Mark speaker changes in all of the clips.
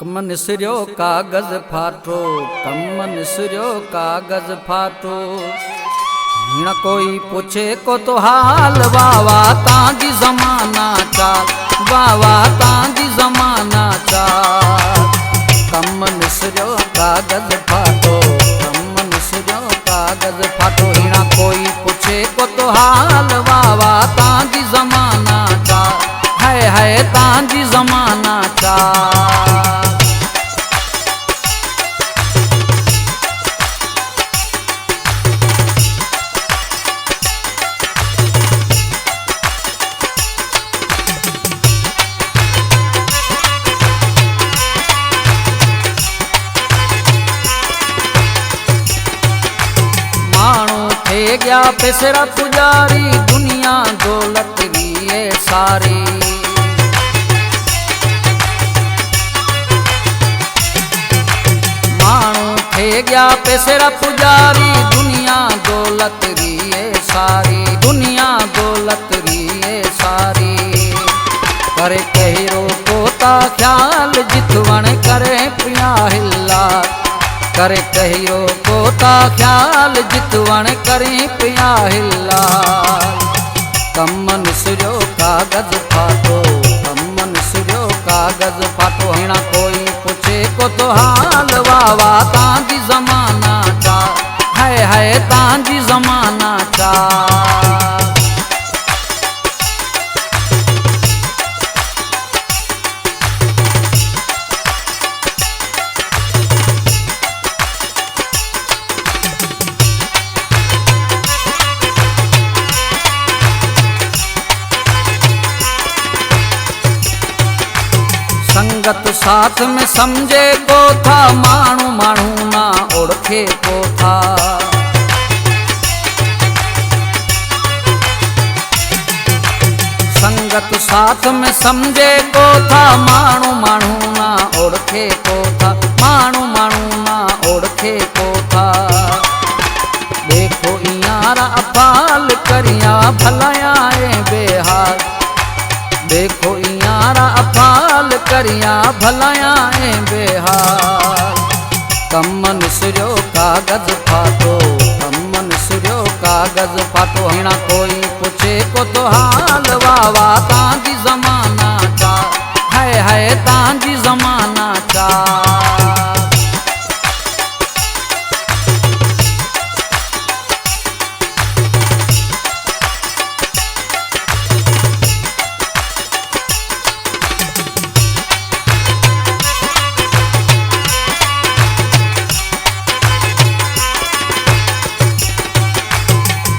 Speaker 1: कम निसरियो कागज फाटो, कम निसरियो कागज फाटो। न कोई पूछे को तो हाल, वावा तांजी जमाना चाल, वावा तांजी जमाना चाल। कम निसरियो कागज फाटो, कम निसरियो कागज फाटो। न कोई पूछे को तो हाल, वावा तांजी जमाना चाल, है तांजी जमाना चाल। गया पेसरा पुजारी, दुनिया दौलत भी है सारी। मानू थे गया पेसरा पुजारी, दुनिया दौलत भी है सारी, दुनिया दौलत भी है सारी। करे कहिरो पोता ख्याल, जितवण करे पिया हिला। करे कहियो पोता ख्याल, जितवण करे पिया हिला। कम निसरियो कागज फाटो, कम निसरियो कागज फाटो। हिना कोई पूछे को तो हाल, वावा तांजी जमाना चाल, है तांजी जमाना चाल। संगत साथ में समझे को था, मानू मानू ना ओढ़े को था। संगत साथ में समझे को था, मानू मानू ना ओढ़े को था, मानू मानू ना ओढ़े को था। देखो यारा अपाल करिया, भलाया बेहाल। देखो यारा अपाल करिया, भलाया बेहाल। कम निसरियो कागज फाटो, कम निसरियो कागज फाटो। हिना कोई पूछे को तो हाल, वावा तांजी जमाना चाल, है तांजी जमाना चाल।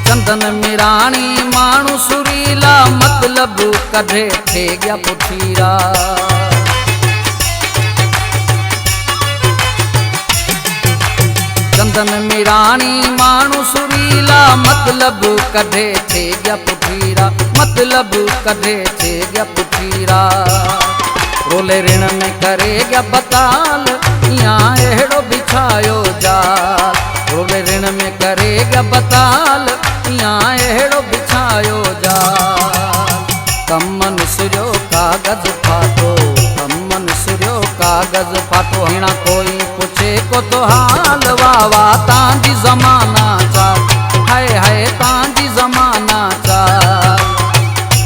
Speaker 1: चंदन मिराणी मानू सुरीला, मतलब कढ़े थे गया पुठीरा। चंदन मिराणी मानू सुरीला, मतलब कढ़े थे गया पुठीरा, मतलब कढ़े थे गया पुठीरा। रोले ऋण में करे गया बताल, यहाँ एड़ो बिछायो जाल। रोले ऋण में करेगा बताल, यहाँ एड़ो बिछायो जाल। कम निसरियो कागज फाटो, कम निसरियो कागज फाटो। हिना कोई पूछे को तो हाल, वावा तांजी जमाना चाल, है तांजी जमाना चाल।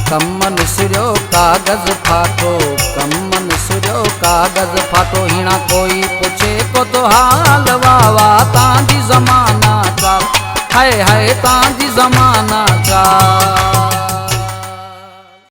Speaker 1: कम निसरियो कागज फाटो, कम निसरियो कागज फाटो। हिना कोई पूछे को तो हाल, वावा तांजी जमाना चाल, है तांजी जमाना चाल।